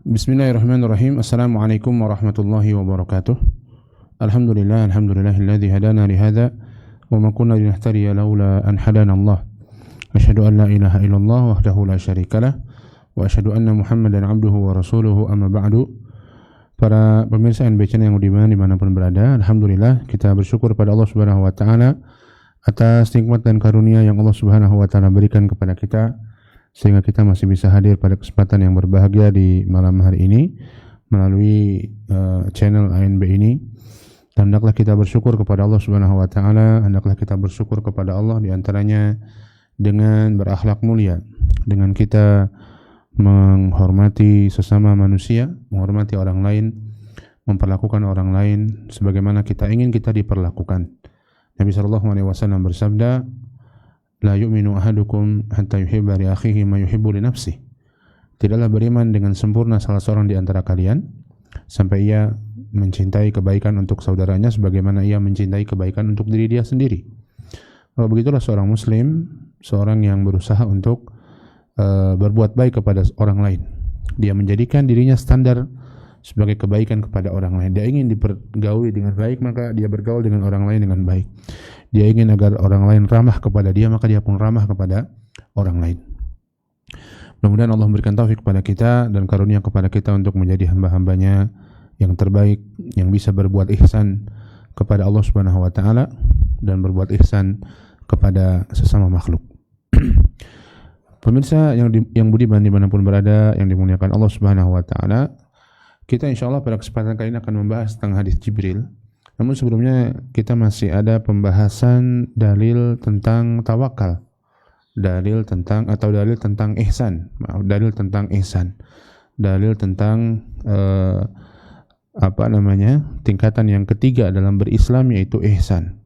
Bismillahirrahmanirrahim. Assalamualaikum warahmatullahi wabarakatuh. Alhamdulillahilladzi hadana li hadza wa ma kunna linahtadiya laula an hadana Allah. Asyhadu an la ilaha illallah wahdahu la syarikalah wa asyhadu anna Muhammadan abduhu wa rasuluhu amma ba'du. Para pemirsa NB Channel yang budiman dimanapun berada, alhamdulillah kita bersyukur pada Allah Subhanahu wa taala atas nikmat dan karunia yang Allah Subhanahu wa taala berikan kepada kita sehingga kita masih bisa hadir pada kesempatan yang berbahagia di malam hari ini melalui channel ANB ini. Dan hendaklah kita bersyukur kepada Allah Subhanahu wa taala, hendaklah kita bersyukur kepada Allah di antaranya dengan berakhlak mulia, dengan kita menghormati sesama manusia, menghormati orang lain, memperlakukan orang lain sebagaimana kita ingin kita diperlakukan. Nabi sallallahu alaihi wasallam bersabda, la yu'minu ahadukum hatta yuhibba li akhihi ma yuhibbu li nafsihi. Tidaklah beriman dengan sempurna salah seorang di antara kalian sampai ia mencintai kebaikan untuk saudaranya sebagaimana ia mencintai kebaikan untuk diri dia sendiri. Kalau begitulah seorang muslim, seorang yang berusaha untuk berbuat baik kepada orang lain. Dia menjadikan dirinya standar sebagai kebaikan kepada orang lain. Dia ingin dipergauli dengan baik, maka dia bergaul dengan orang lain dengan baik. Dia ingin agar orang lain ramah kepada dia, maka dia pun ramah kepada orang lain. Mudah-mudahan Allah memberikan taufik kepada kita dan karunia kepada kita untuk menjadi hamba-hambanya yang terbaik, yang bisa berbuat ihsan kepada Allah Subhanahu wa taala dan berbuat ihsan kepada sesama makhluk. Pemirsa yang budiman dimanapun berada, yang dimuliakan Allah Subhanahu wa taala, kita insyaallah pada kesempatan kali ini akan membahas tentang hadis Jibril. Namun sebelumnya kita masih ada pembahasan dalil tentang tawakal, dalil tentang ihsan, dalil tentang tingkatan yang ketiga dalam berislam, yaitu ihsan.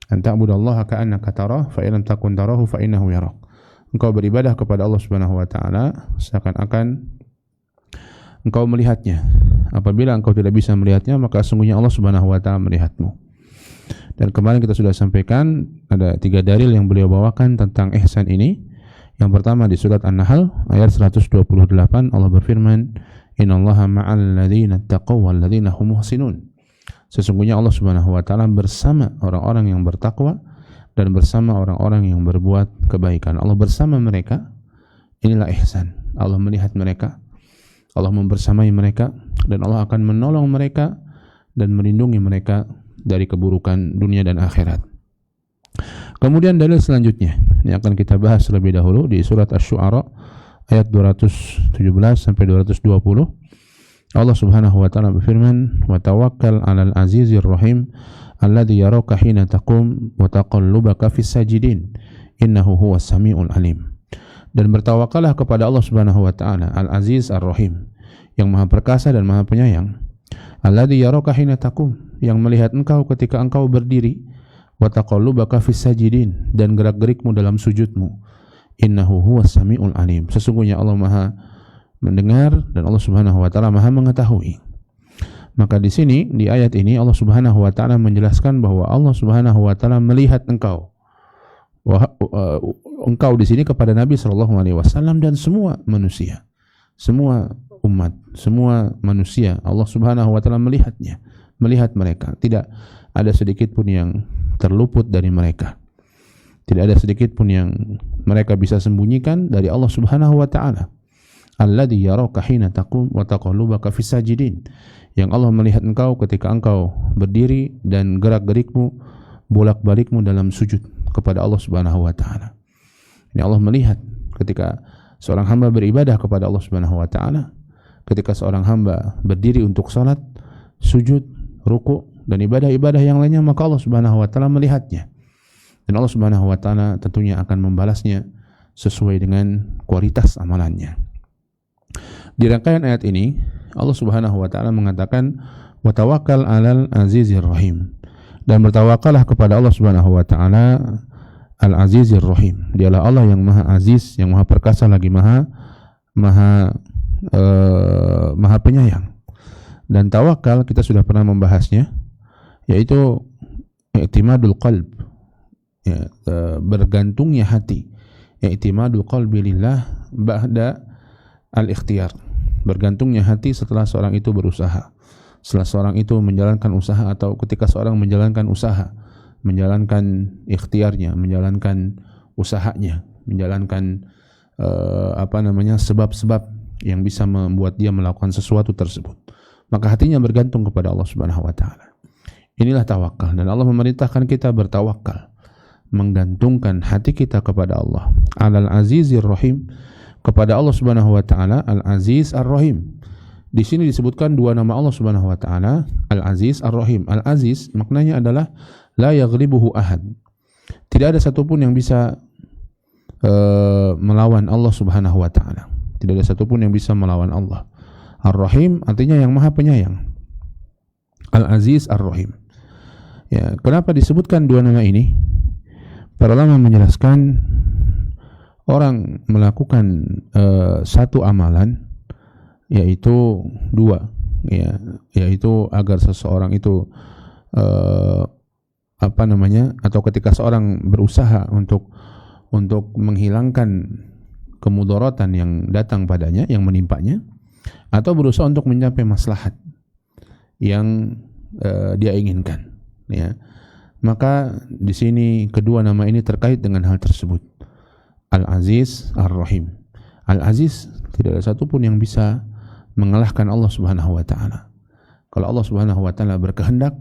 Anta abudallaha ka'annaka tarah fa in lam takun tarahu fa innahu yarak. Engkau beribadah kepada Allah Subhanahu wa taala seakan-akan engkau melihatnya. Apabila engkau tidak bisa melihatnya, maka sesungguhnya Allah Subhanahu wa taala melihatmu. Dan kemarin kita sudah sampaikan ada 3 dalil yang beliau bawakan tentang ihsan ini. Yang pertama di surat An-Nahl ayat 128, Allah berfirman, "Innallaha ma'al ladzina taqaw wal ladzina hum muhsinun." Sesungguhnya Allah Subhanahu wa taala bersama orang-orang yang bertakwa dan bersama orang-orang yang berbuat kebaikan. Allah bersama mereka. Inilah ihsan. Allah melihat mereka, Allah membersamai mereka, dan Allah akan menolong mereka dan melindungi mereka dari keburukan dunia dan akhirat. Kemudian dalil selanjutnya yang akan kita bahas terlebih dahulu di surat Asy-Syu'ara ayat 217 sampai 220. Allah Subhanahu wa taala berfirman, "Wa tawakkal 'alal 'azizir rahim alladzi yaraka hina taqum wa taqallubaka fis sajidin innahu huwas samiul alim." Dan bertawakallah kepada Allah Subhanahu wa taala, Al-Aziz Ar-Rahim, yang Maha Perkasa dan Maha Penyayang. Alladzi yaraka hina taqum, yang melihat engkau ketika engkau berdiri, wa taqallubaka fis sajidin, dan gerak-gerikmu dalam sujudmu. Innahu huwas samiul alim. Sesungguhnya Allah Maha mendengar dan Allah Subhanahu wa taala Maha mengetahui. Maka di sini di ayat ini Allah Subhanahu wa taala menjelaskan bahwa Allah Subhanahu wa taala melihat engkau. Engkau di sini kepada Nabi sallallahu alaihi wasallam dan semua manusia, semua umat, semua manusia. Allah Subhanahu wa taala melihatnya, melihat mereka. Tidak ada sedikit pun yang terluput dari mereka. Tidak ada sedikit pun yang mereka bisa sembunyikan dari Allah Subhanahu wa taala. Alladzi yaraka hina taqum wa taqallubaka fis sajidin. Yang Allah melihat engkau ketika engkau berdiri dan gerak-gerikmu, bolak-balikmu dalam sujud kepada Allah Subhanahu wa taala. Ini Allah melihat ketika seorang hamba beribadah kepada Allah Subhanahu wa taala, ketika seorang hamba berdiri untuk salat, sujud, ruku dan ibadah-ibadah yang lainnya, maka Allah Subhanahu wa taala melihatnya. Dan Allah Subhanahu wa taala tentunya akan membalasnya sesuai dengan kualitas amalannya. Di rangkaian ayat ini Allah Subhanahu wa taala mengatakan, "Wa tawakkal 'alal 'azizir rahim." Dan bertawakallah kepada Allah Subhanahu wa taala Al-Azizir Rahim. Dialah Allah yang Maha Aziz, yang Maha Perkasa lagi Maha Penyayang. Dan tawakal kita sudah pernah membahasnya, yaitu i'timadul qalb, ya, bergantungnya hati, i'timadul qalbi lillah ba'da al-ikhtiyar, bergantungnya hati setelah seorang itu berusaha, setelah seorang itu menjalankan usaha, atau ketika seorang menjalankan usaha, menjalankan ikhtiarnya, menjalankan usahanya, menjalankan sebab-sebab yang bisa membuat dia melakukan sesuatu tersebut, maka hatinya bergantung kepada Allah Subhanahu wa taala. Inilah tawakal, dan Allah memerintahkan kita bertawakal, menggantungkan hati kita kepada Allah. Alal Azizir Rahim, kepada Allah Subhanahu wa taala, Al-Aziz Ar-Rahim. Di sini disebutkan dua nama Allah Subhanahu wa taala, Al-Aziz Ar-Rahim. Al-Aziz maknanya adalah la yaghlibuhu ahad. Tidak ada satupun yang bisa melawan Allah Subhanahu wa taala. Tidak ada satupun yang bisa melawan Allah. Ar-Rahim artinya yang Maha Penyayang. Al-Aziz Ar-Rahim. Ya, kenapa disebutkan dua nama ini? Para ulama menjelaskan, orang melakukan satu amalan, yaitu dua, ya, yaitu agar seseorang itu atau ketika seorang berusaha untuk menghilangkan kemudaratan yang datang padanya, yang menimpanya, atau berusaha untuk mencapai maslahat yang dia inginkan, ya. Maka di sini kedua nama ini terkait dengan hal tersebut. Al-Aziz Ar-Rahim. Al-Aziz, tidak ada satupun yang bisa mengalahkan Allah Subhanahu wa taala. Kalau Allah Subhanahu wa taala berkehendak,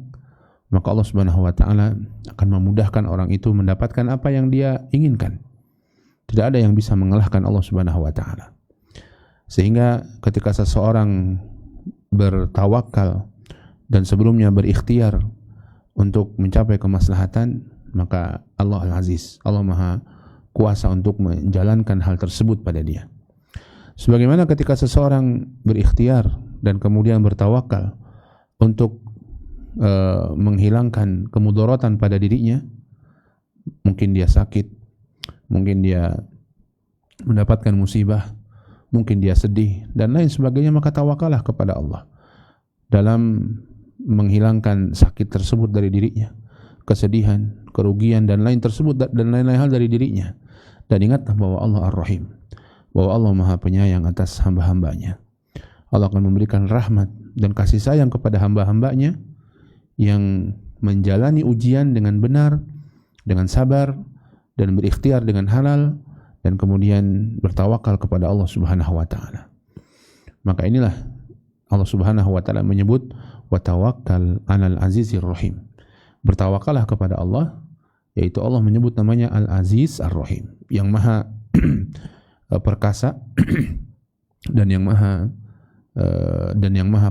maka Allah Subhanahu wa taala akan memudahkan orang itu mendapatkan apa yang dia inginkan. Tidak ada yang bisa mengalahkan Allah Subhanahu wa taala. Sehingga ketika seseorang bertawakal dan sebelumnya berikhtiar untuk mencapai kemaslahatan, maka Allah Al-Aziz, Allah Maha kuasa untuk menjalankan hal tersebut pada dia. Sebagaimana ketika seseorang berikhtiar dan kemudian bertawakal untuk menghilangkan kemudaratan pada dirinya, mungkin dia sakit, mungkin dia mendapatkan musibah, mungkin dia sedih dan lain sebagainya, maka tawakallah kepada Allah dalam menghilangkan sakit tersebut dari dirinya, kesedihan, kerugian dan lain tersebut, dan lain-lain hal dari dirinya. Dan ingatlah bahwa Allah Ar-Rahim, bahwa Allah Maha Penyayang atas hamba-hambanya. Allah akan memberikan rahmat dan kasih sayang kepada hamba-hambanya yang menjalani ujian dengan benar, dengan sabar, dan berikhtiar dengan halal, dan kemudian bertawakal kepada Allah Subhanahu wa taala. Maka inilah Allah Subhanahu wa taala menyebut wa tawakkal 'alal azizir rahim. Bertawakallah kepada Allah, yaitu Allah menyebut namanya Al-Aziz Ar-Rahim, yang Maha perkasa dan yang Maha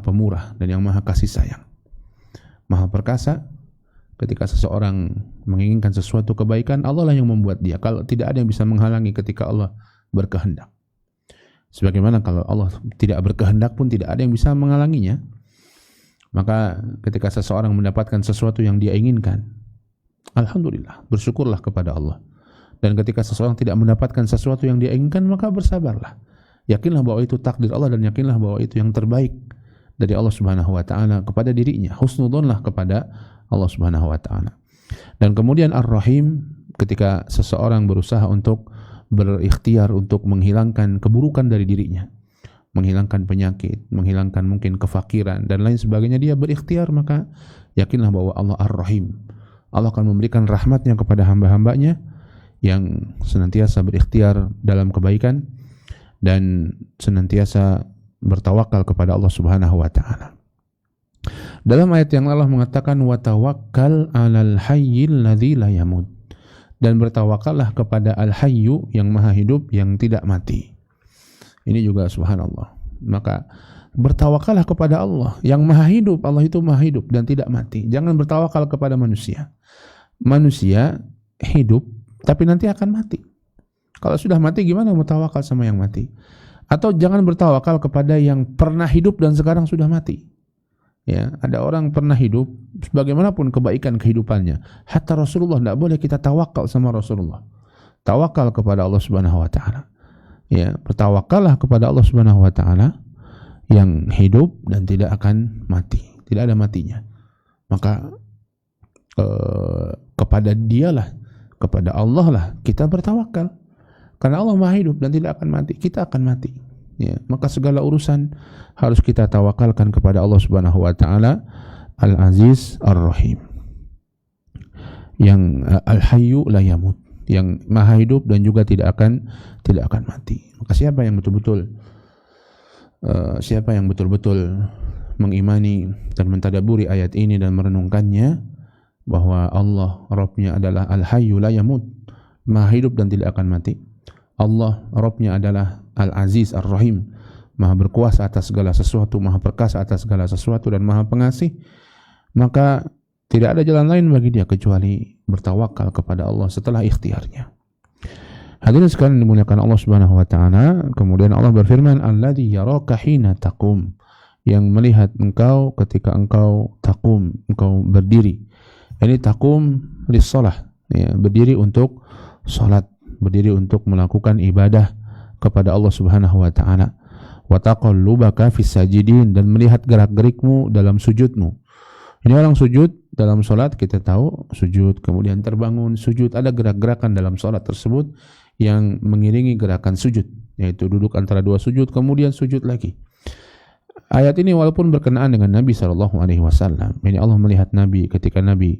pemurah dan yang Maha kasih sayang. Maha perkasa, ketika seseorang menginginkan sesuatu kebaikan, Allah lah yang membuat dia. Kalau tidak ada yang bisa menghalangi ketika Allah berkehendak. Sebagaimana kalau Allah tidak berkehendak pun tidak ada yang bisa menghalanginya. Maka ketika seseorang mendapatkan sesuatu yang dia inginkan, alhamdulillah, bersyukurlah kepada Allah. Dan ketika seseorang tidak mendapatkan sesuatu yang dia inginkan, maka bersabarlah. Yakinlah bahwa itu takdir Allah, dan yakinlah bahwa itu yang terbaik dari Allah Subhanahu wa taala kepada dirinya. Husnudzonlah kepada Allah Subhanahu wa taala. Dan kemudian Ar-Rahim, ketika seseorang berusaha untuk berikhtiar untuk menghilangkan keburukan dari dirinya, menghilangkan penyakit, menghilangkan mungkin kefakiran dan lain sebagainya, dia berikhtiar, maka yakinlah bahwa Allah Ar-Rahim. Allah akan memberikan rahmatnya kepada hamba-hambanya yang senantiasa berikhtiar dalam kebaikan dan senantiasa bertawakal kepada Allah Subhanahu wa taala. Dalam ayat yang Allah mengatakan wa tawakkal 'alal hayyil ladzi la yamut, dan bertawakallah kepada Al-Hayyu, yang Maha Hidup, yang tidak mati. Ini juga subhanallah. Maka bertawakallah kepada Allah yang Maha Hidup. Allah itu Maha Hidup dan tidak mati. Jangan bertawakal kepada manusia. Manusia hidup tapi nanti akan mati. Kalau sudah mati gimana mau tawakal sama yang mati? Atau jangan bertawakal kepada yang pernah hidup dan sekarang sudah mati. Ya, ada orang pernah hidup, bagaimanapun kebaikan kehidupannya, hatta Rasulullah, tidak boleh kita tawakal sama Rasulullah. Tawakal kepada Allah Subhanahu wa taala. Ya, bertawakallah kepada Allah Subhanahu wa taala yang hidup dan tidak akan mati, tidak ada matinya. Maka kepada Dialah, kepada Allah lah kita bertawakal. Karena Allah Maha Hidup dan tidak akan mati, kita akan mati. ya, maka segala urusan harus kita tawakalkan kepada Allah Subhanahu wa taala, Al-Aziz Ar-Rahim, yang Al-Hayyu la yamut, yang maha hidup dan juga tidak akan mati. Maka siapa yang betul-betul mengimani dan mentadaburi ayat ini dan merenungkannya, bahwa Allah Rabbnya adalah Al-Hayyu la yamut, maha hidup dan tidak akan mati. Allah Rabbnya adalah Al-Aziz Ar-Rahim, maha berkuasa atas segala sesuatu, maha perkasa atas segala sesuatu, dan maha pengasih. Maka tidak ada jalan lain bagi dia kecuali bertawakal kepada Allah setelah ikhtiarnya. Hadirin sekalian dimuliakan Allah Subhanahu wa taala, kemudian Allah berfirman, alladzi yaraka hina taqum, yang melihat engkau ketika engkau taqum, engkau berdiri. Ini taqum lis-shalah, ya, berdiri untuk salat, berdiri untuk melakukan ibadah kepada Allah Subhanahu wa taala. Wa taqallubaka fis sajidin, dan melihat gerak-gerikmu dalam sujudmu. Ini orang sujud dalam salat, kita tahu sujud kemudian terbangun sujud, ada gerak-gerakan dalam salat tersebut yang mengiringi gerakan sujud, yaitu duduk antara dua sujud kemudian sujud lagi. Ayat ini walaupun berkenaan dengan Nabi SAW, ini Allah melihat Nabi ketika Nabi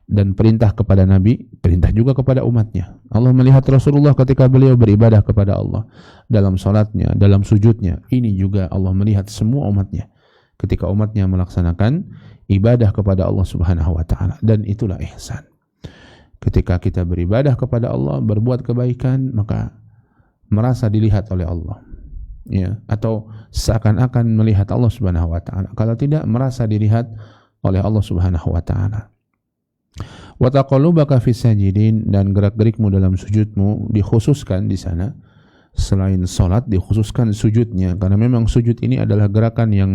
dan perintah kepada Nabi, perintah juga kepada umatnya. Allah melihat Rasulullah ketika beliau beribadah kepada Allah dalam salatnya, dalam sujudnya. Ini juga Allah melihat semua umatnya ketika umatnya melaksanakan ibadah kepada Allah Subhanahu wa taala, dan itulah ihsan. Ketika kita beribadah kepada Allah, berbuat kebaikan, maka merasa dilihat oleh Allah, ya, atau seakan-akan melihat Allah Subhanahu wa taala. Kalau tidak, merasa dilihat oleh Allah Subhanahu wa taala. Wa taqallubaka fis sajidin, dan gerak-gerikmu dalam sujudmu dikhususkan di sana. Selain salat dikhususkan sujudnya, karena memang sujud ini adalah gerakan yang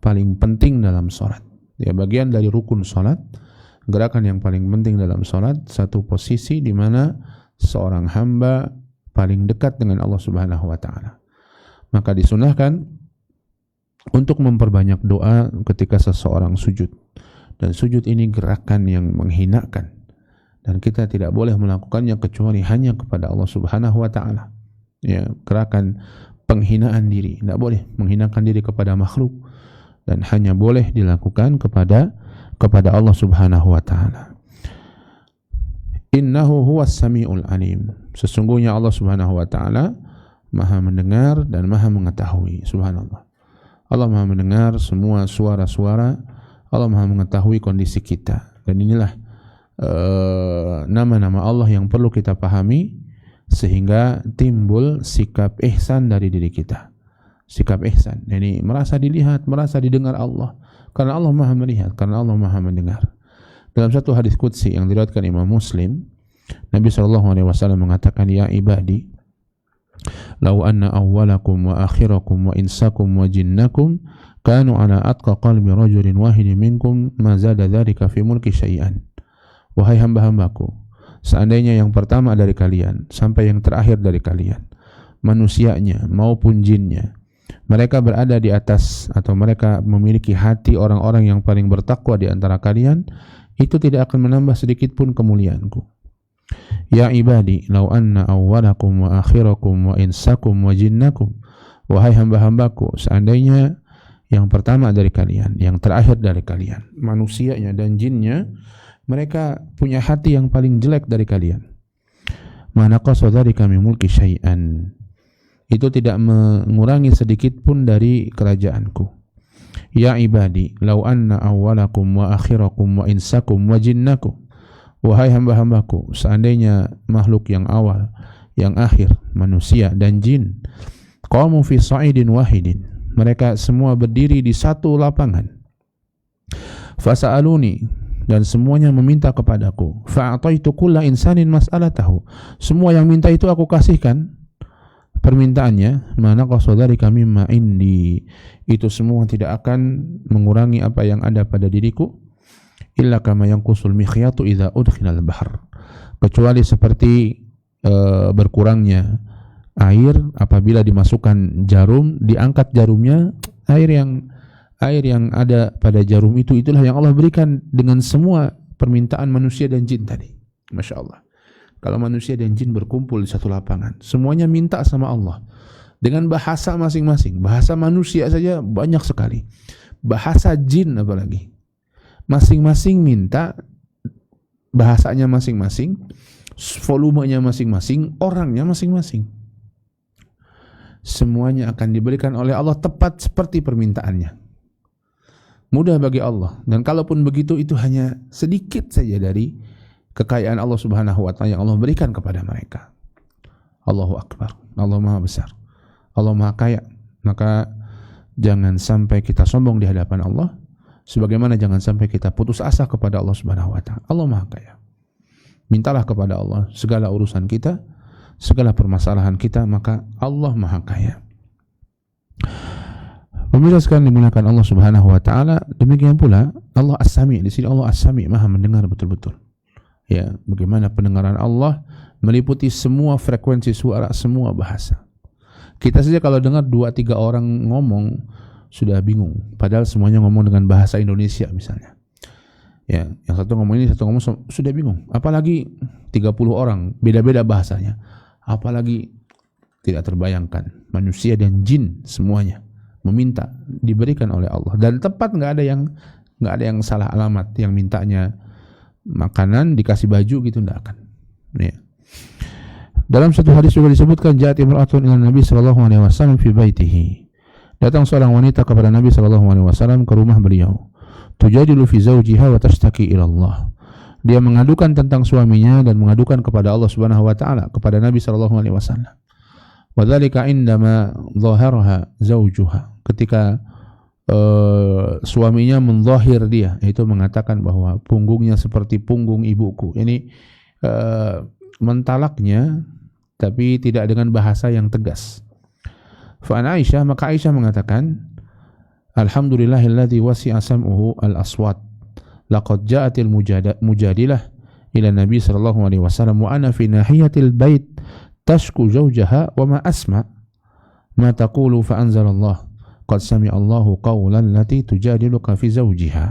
paling penting dalam salat. Ya, bagian dari rukun salat, gerakan yang paling penting dalam salat, satu posisi di mana seorang hamba paling dekat dengan Allah Subhanahu wa taala. Maka disunahkan untuk memperbanyak doa ketika seseorang sujud. Dan sujud ini gerakan yang menghinakan, dan kita tidak boleh melakukannya kecuali hanya kepada Allah Subhanahu wa taala. Ya, gerakan penghinaan diri, tidak boleh menghinakan diri kepada makhluk, dan hanya boleh dilakukan kepada Allah Subhanahu wa taala. Innahu huwas samiul alim. Sesungguhnya Allah Subhanahu wa taala Maha mendengar dan Maha mengetahui. Subhanallah. Allah Maha mendengar semua suara-suara, Allah Maha mengetahui kondisi kita. Dan inilah nama-nama Allah yang perlu kita pahami sehingga timbul sikap ihsan dari diri kita. Sikap ihsan, ini merasa dilihat, merasa didengar Allah, karena Allah Maha melihat, karena Allah Maha mendengar. Dalam satu hadis qudsi yang diriwayatkan Imam Muslim, Nabi SAW mengatakan, ya ibadi, lau anna awwalakum wa akhirakum wa insakum wa jinnakum kanu ala atqa qalbi rajulin wahidin minkum ma zada dzalika fi mulki syai'an. Wahai hamba-hambaku, seandainya yang pertama dari kalian sampai yang terakhir dari kalian, manusianya maupun jinnya, mereka berada di atas atau mereka memiliki hati orang-orang yang paling bertakwa di antara kalian, itu tidak akan menambah sedikit pun kemuliaanku. Ya ibadi, lau anna awwalakum wa akhirakum wa insakum wa jinnakum. Wahai hamba-hambaku, seandainya yang pertama dari kalian, yang terakhir dari kalian, manusianya dan jinnya, mereka punya hati yang paling jelek dari kalian. Ma naqasa dzalika min mulki syai'an. Itu tidak mengurangi sedikit pun dari kerajaanku. Ya ibadi, lau anna awwalakum wa akhirakum wa insakum wa jinnakum. Wahai hamba-hambaku, seandainya makhluk yang awal, yang akhir, manusia dan jin, qamu fi sa'idin wahidin, mereka semua berdiri di satu lapangan. Fasa'aluni, dan semuanya meminta kepadaku. Fa'ataitu kulla insanin mas'alatahu, semua yang minta itu aku kasihkan permintaannya. Mana qasadzalika mimma indi, itu semua tidak akan mengurangi apa yang ada pada diriku. Illa kama yanqusul mikhyatu idza udkhilal bahr, kecuali seperti berkurangnya air apabila dimasukkan jarum, diangkat jarumnya, air yang ada pada jarum itu, itulah yang Allah berikan dengan semua permintaan manusia dan jin tadi. Masya Allah. Kalau manusia dan jin berkumpul di satu lapangan, semuanya minta sama Allah, dengan bahasa masing-masing. Bahasa manusia saja banyak sekali. Bahasa jin apalagi. Masing-masing minta bahasanya masing-masing, volumenya masing-masing, orangnya masing-masing. Semuanya akan diberikan oleh Allah tepat seperti permintaannya. Mudah bagi Allah. Dan kalaupun begitu, itu hanya sedikit saja dari kekayaan Allah Subhanahu wa ta'ala yang Allah berikan kepada mereka. Allahu Akbar. Allah Maha Besar. Allah Maha Kaya. Maka jangan sampai kita sombong di hadapan Allah, sebagaimana jangan sampai kita putus asa kepada Allah Subhanahu wa ta'ala. Allah Maha Kaya. Mintalah kepada Allah segala urusan kita, segala permasalahan kita, maka Allah Maha Kaya. Pemirsa sekalian dimuliakan Allah Subhanahu wa ta'ala, demikian pula Allah As-Sami. Di sini Allah As-Sami, Maha mendengar betul-betul. Ya, bagaimana pendengaran Allah meliputi semua frekuensi suara, semua bahasa. Kita saja kalau dengar 2-3 orang ngomong sudah bingung, padahal semuanya ngomong dengan bahasa Indonesia misalnya. Ya, yang satu ngomong ini, satu ngomong sudah bingung. Apalagi 30 orang, beda-beda bahasanya. Apalagi tidak terbayangkan, manusia dan jin semuanya meminta, diberikan oleh Allah. Dan tepat, nggak ada yang salah alamat, yang mintanya makanan dikasih baju gitu, nggak akan. Ya. Dalam satu hadis juga disebutkan, ja'at imra'atun ila Nabi sallallahu alaihi wasallam fi baitihi. Datang seorang wanita kepada Nabi sallallahu alaihi wasallam ke rumah beliau. Tujadilu fi zawjiha wa tashtaki ila Allah. Dia mengadukan tentang suaminya dan mengadukan kepada Allah Subhanahu wa taala, kepada Nabi sallallahu alaihi wasallam. Wa dzalika indama dhaharaha zawjuha. Ketika suaminya menzahir dia, yaitu mengatakan bahwa punggungnya seperti punggung ibuku. Ini mentalaknya, tapi tidak dengan bahasa yang tegas. Fa Aisyah, maka Aisyah mengatakan, alhamdulillahilladzi wasi'a sam'uhu al-aswat, laqad ja'atil mujadilah ila Nabi sallallahu alaihi wasallam wa ana fi nahiyatil bait tashku zawjaha wa ma asma ma taqulu fa anzalallah qad sami'allahu qawlan lati tujadiluka fi zawjiha.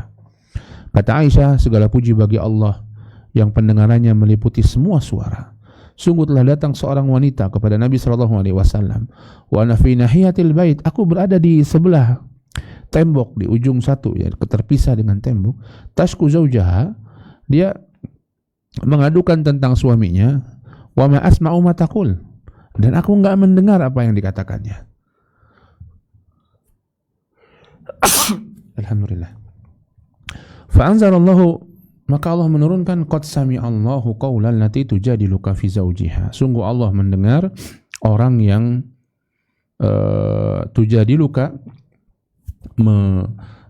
Kata Aisyah, segala puji bagi Allah yang pendengarannya meliputi semua suara. Sungguh telah datang seorang wanita kepada Nabi sallallahu alaihi wasallam. Wa ana fi nahiyatil bait, aku berada di sebelah tembok, di ujung satu, ya, terpisah dengan tembok. Tashku zaujaha, dia mengadukan tentang suaminya. Wa ma asma'u ma taqul, dan aku enggak mendengar apa yang dikatakannya. Alhamdulillah. Fa anzalallahu, maka Allah menurunkan, qad sami'allahu qawlan lati tujadiluka fi zawjiha. Sungguh Allah mendengar orang yang tujadiluka,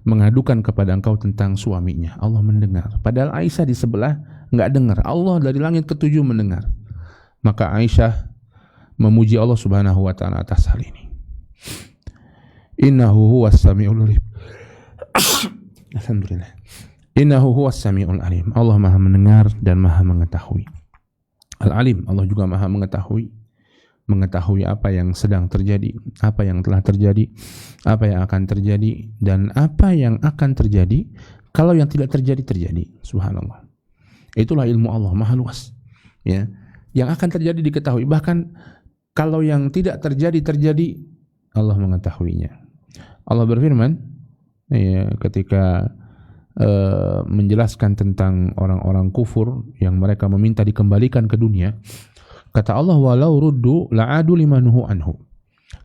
mengadukan kepada engkau tentang suaminya. Allah mendengar. Padahal Aisyah di sebelah enggak dengar. Allah dari langit ke-7 mendengar. Maka Aisyah memuji Allah Subhanahu wa ta'ala atas hal ini. Innahu huwas sami'ul alim. Alhamdulillah. Innahu huwas sami'ul alim. Allah Maha mendengar dan Maha mengetahui. Al-Alim, Allah juga Maha mengetahui apa yang sedang terjadi, apa yang telah terjadi, apa yang akan terjadi, dan apa yang akan terjadi kalau yang tidak terjadi. Subhanallah. Itulah ilmu Allah, Maha luas. Ya, yang akan terjadi diketahui, bahkan kalau yang tidak terjadi, Allah mengetahuinya. Allah berfirman, ya, ketika menjelaskan tentang orang-orang kufur yang mereka meminta dikembalikan ke dunia, kata Allah, walau ruddu la'adu limanuhu anhu.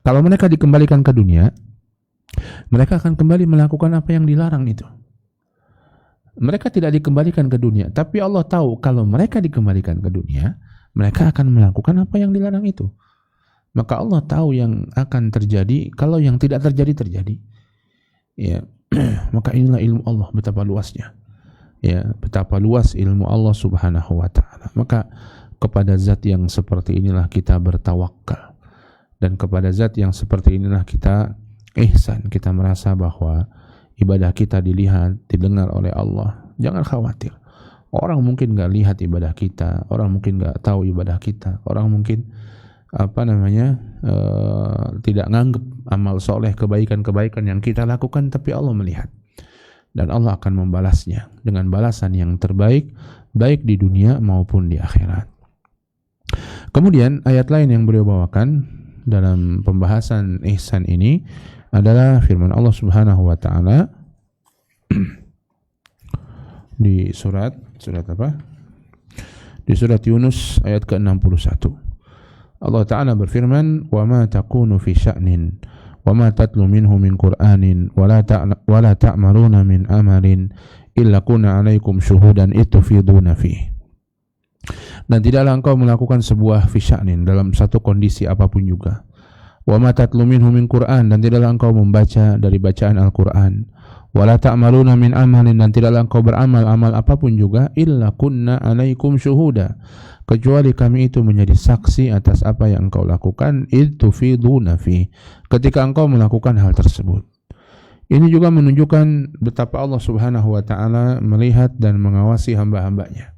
Kalau mereka dikembalikan ke dunia, mereka akan kembali melakukan apa yang dilarang itu. Mereka tidak dikembalikan ke dunia, tapi Allah tahu kalau mereka dikembalikan ke dunia, mereka akan melakukan apa yang dilarang itu. Maka Allah tahu yang akan terjadi kalau yang tidak terjadi. Ya, maka inilah ilmu Allah, betapa luasnya. Ya, betapa luas ilmu Allah Subhanahu wa ta'ala. Maka kepada zat yang seperti inilah kita bertawakal, dan kepada zat yang seperti inilah kita ihsan, kita merasa bahwa ibadah kita dilihat, didengar oleh Allah. Jangan khawatir. Orang mungkin nggak lihat ibadah kita, orang mungkin nggak tahu ibadah kita, orang mungkin tidak nganggep amal soleh, kebaikan-kebaikan yang kita lakukan, tapi Allah melihat. Dan Allah akan membalasnya dengan balasan yang terbaik, baik di dunia maupun di akhirat. Kemudian ayat lain yang beliau bawakan, dalam pembahasan ihsan ini adalah firman Allah Subhanahu wa taala di surat apa? Di surat Yunus ayat ke-61. Allah taala berfirman, "Wa ma takunu fi sya'nin wa ma tatlu minhu min Qur'anin wa la ta'maluna min amalin illa kunna 'alaikum syuhudan itufiduna fihi." Dan tidaklah engkau melakukan sebuah fi sya'nin dalam satu kondisi apapun juga. Wa ma tatlu minhu min Qur'an, dan tidaklah engkau membaca dari bacaan Al-Qur'an. Wa la ta'maluna min amalin, dan tidaklah engkau beramal amal apapun juga, illa kunna 'alaikum syuhuda, kecuali kami itu menjadi saksi atas apa yang engkau lakukan, itufiduna fi, ketika engkau melakukan hal tersebut. Ini juga menunjukkan betapa Allah Subhanahu wa taala melihat dan mengawasi hamba-hambanya.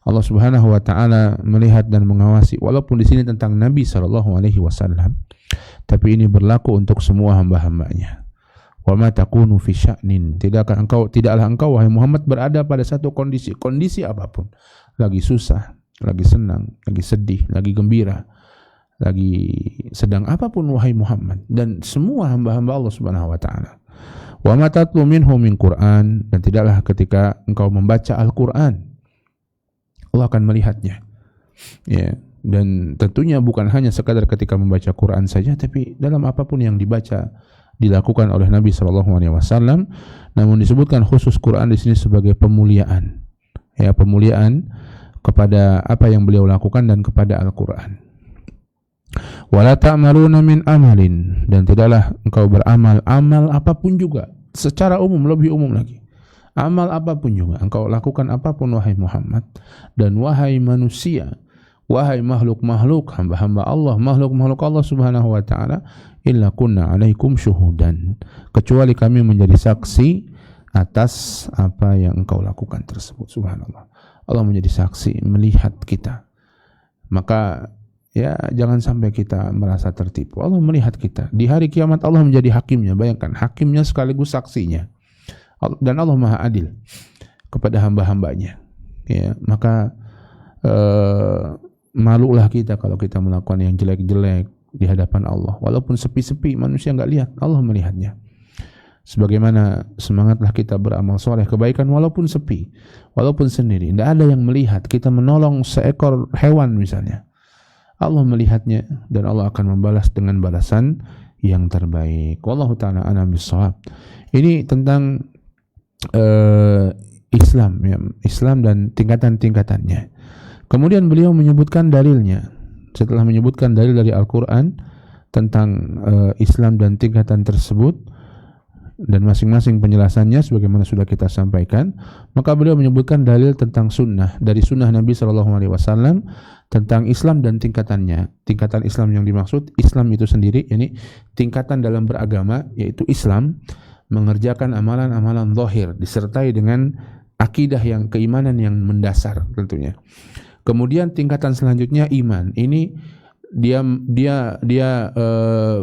Allah Subhanahu wa taala melihat dan mengawasi, walaupun di sini tentang Nabi sallallahu alaihi wasallam, tapi ini berlaku untuk semua hamba-hambanya. Wa ma takunu fi sya'nin, tidaklah engkau wahai Muhammad berada pada satu kondisi apapun, lagi susah, lagi senang, lagi sedih, lagi gembira, lagi sedang apapun wahai Muhammad, dan semua hamba-hamba Allah Subhanahu wa taala. Wa ma tatlu minhu min Qur'an, dan tidaklah ketika engkau membaca Al-Qur'an, Allah akan melihatnya. Ya, dan tentunya bukan hanya sekadar ketika membaca Quran saja, tapi dalam apapun yang dibaca dilakukan oleh Nabi sallallahu alaihi wasallam. Namun disebutkan khusus Quran di sini sebagai pemuliaan. Ya, pemuliaan kepada apa yang beliau lakukan dan kepada Al-Qur'an. Wala ta'maluna min amalin, dan tidaklah engkau beramal amal apapun juga, secara umum, lebih umum lagi. Amal apapun juga engkau lakukan apapun wahai Muhammad dan wahai manusia, wahai makhluk-makhluk, hamba-hamba Allah, makhluk-makhluk Allah Subhanahu wa taala, illa kunna 'alaikum syuhudan, kecuali kami menjadi saksi atas apa yang engkau lakukan tersebut. Subhanallah. Allah menjadi saksi, melihat kita. Maka ya jangan sampai kita merasa tertipu. Allah melihat kita. Di hari kiamat Allah menjadi hakimnya. Bayangkan, hakimnya sekaligus saksinya. Dan Allah Maha Adil kepada hamba-hambanya. Ya, maka malulah kita kalau kita melakukan yang jelek-jelek di hadapan Allah. Walaupun sepi-sepi, manusia nggak lihat, Allah melihatnya. Sebagaimana semangatlah kita beramal soleh, kebaikan walaupun sepi, walaupun sendiri, tidak ada yang melihat. Kita menolong seekor hewan misalnya, Allah melihatnya dan Allah akan membalas dengan balasan yang terbaik. Wallahu ta'ala a'lam bissawab. Ini tentang Islam, ya, Islam dan tingkatan-tingkatannya. Kemudian beliau menyebutkan dalilnya. Setelah menyebutkan dalil dari Al-Quran tentang Islam dan tingkatan tersebut dan masing-masing penjelasannya sebagaimana sudah kita sampaikan, maka beliau menyebutkan dalil tentang sunnah, dari sunnah Nabi SAW tentang Islam dan tingkatannya. Tingkatan Islam yang dimaksud, Islam itu sendiri, ini tingkatan dalam beragama, yaitu Islam mengerjakan amalan-amalan zahir disertai dengan akidah yang, keimanan yang mendasar tentunya. Kemudian tingkatan selanjutnya iman. Ini dia